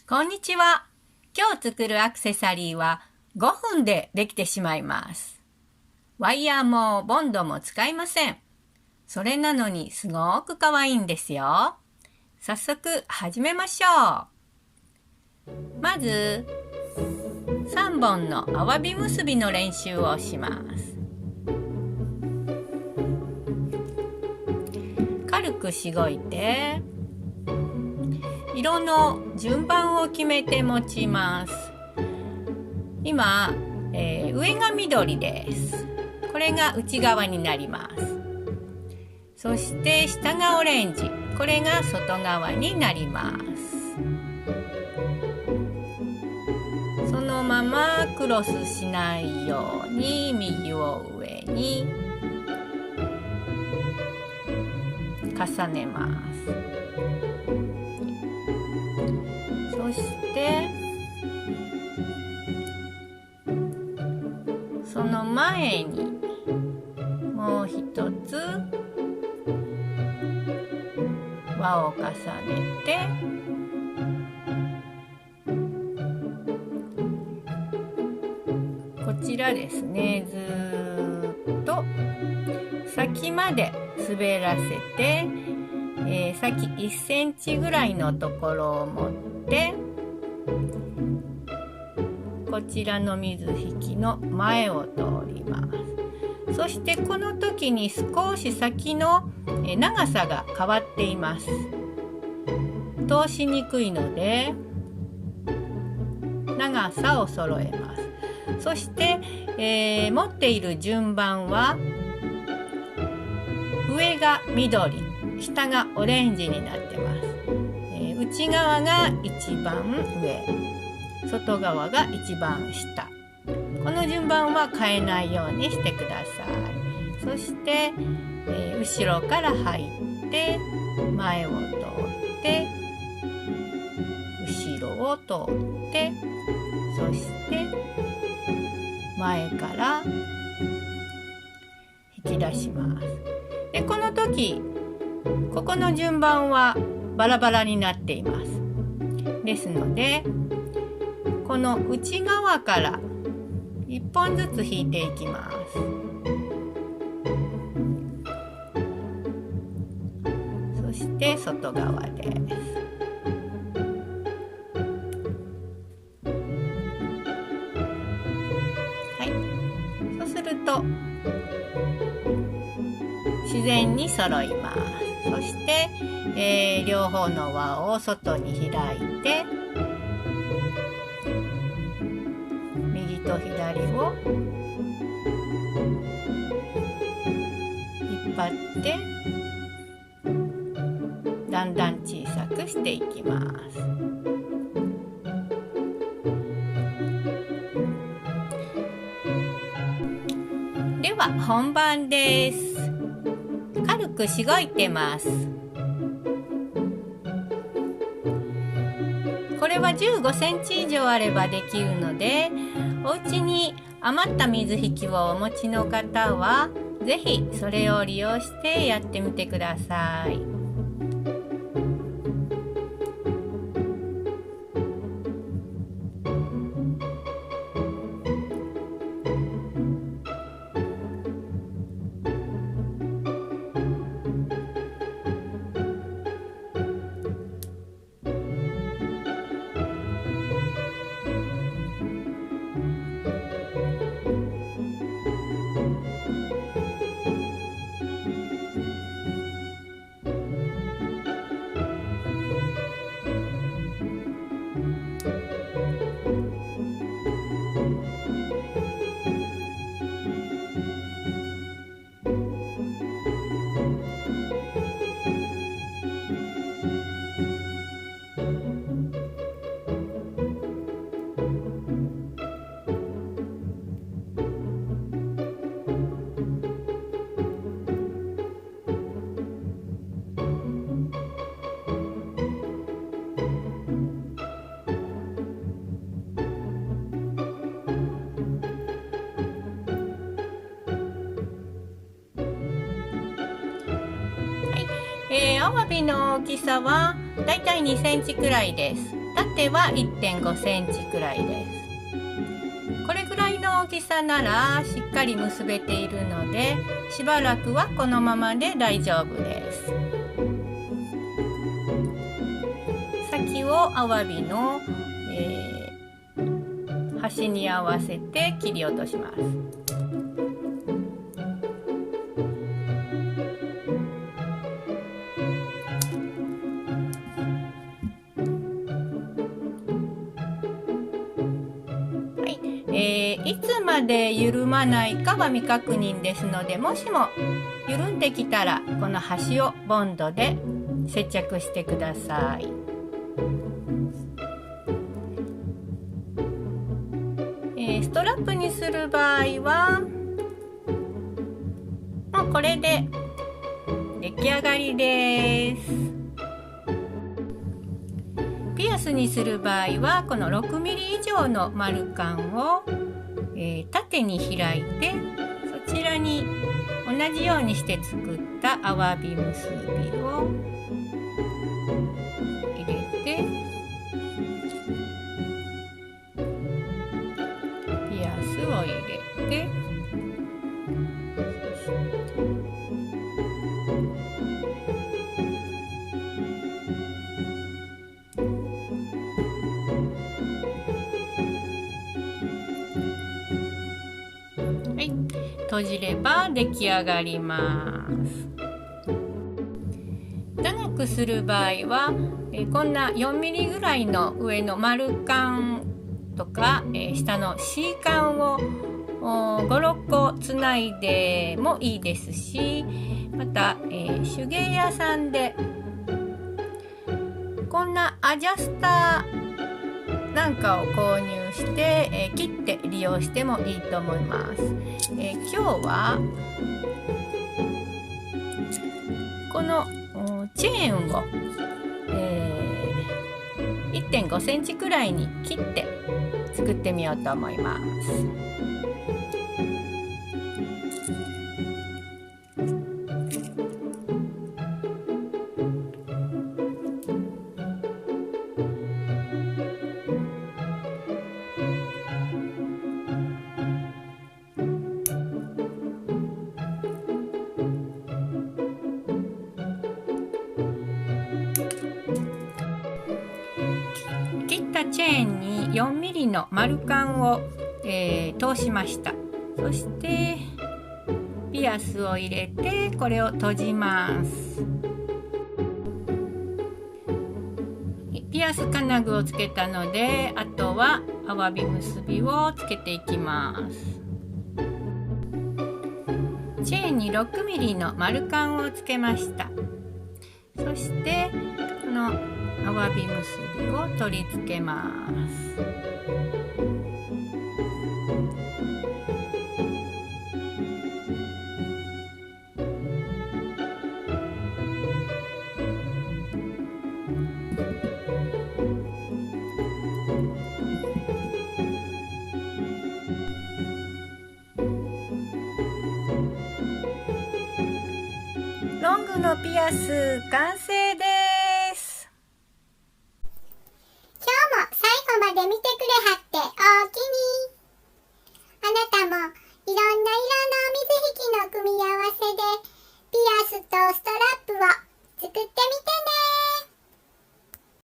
こんにちは。今日作るアクセサリーは5分でできてしまいます。ワイヤーもボンドも使いません。それなのにすごく可愛いんですよ。早速始めましょう。まず3本のアワビ結びの練習をします。軽くしごいて色の順番を決めて持ちます。今、上が緑です。これが内側になります。そして下がオレンジ、これが外側になります。そのままクロスしないように右を上に重ねます。そしてその前にもう一つ輪を重ねてこちらですね、ずーっと先まで滑らせて、先1センチぐらいのところを持ってこちらの水引きの前を通ります。そしてこの時に少し先の長さが変わっています。通しにくいので長さを揃えます。そして、持っている順番は上が緑、下がオレンジになってます。内側が一番上、外側が一番下。この順番は変えないようにしてください。そして、後ろから入って前を通って後ろを通ってそして前から引き出します。でこの時ここの順番はバラバラになっています。ですのでこの内側から1本ずつ引いていきます。そして外側です。はい、そうすると自然に揃います。そして、両方の輪を外に開いて右と左を引っ張ってだんだん小さくしていきます。では本番です。軽くしごいてます。これは15センチ以上あればできるので、お家に余った水引きをお持ちの方はぜひそれを利用してやってみてください。アワビの大きさはだいたい2センチくらいです。だ縦は 1.5 センチくらいです。これぐらいの大きさならしっかり結べているので、しばらくはこのままで大丈夫です。先をアワビの、端に合わせて切り落とします。いつまで緩まないかは未確認ですので、もしも緩んできたらこの端をボンドで接着してください。ストラップにする場合はもうこれで出来上がりです。ピアスにする場合はこの6ミリ以上の丸カンを、縦に開いて、そちらに同じようにして作ったアワビ結びを入れて、ピアスを入れて、閉じれば出来上がります。長くする場合は、こんな4ミリぐらいの上の丸カンとか、下の C カンを5、6個つないでもいいですし、また、手芸屋さんでこんなアジャスターなんかを購入して、切って利用してもいいと思います。今日はこのチェーンを、1.5 センチくらいに切って作ってみようと思います。切ったチェーンに4ミリの丸カンを、通しました。そしてピアスを入れてこれを閉じます。ピアス金具をつけたので、あとはアワビ結びをつけていきます。チェーンに6ミリの丸カンをつけました。そしてこのアワビ結びを取り付けます。ロングのピアス完成です。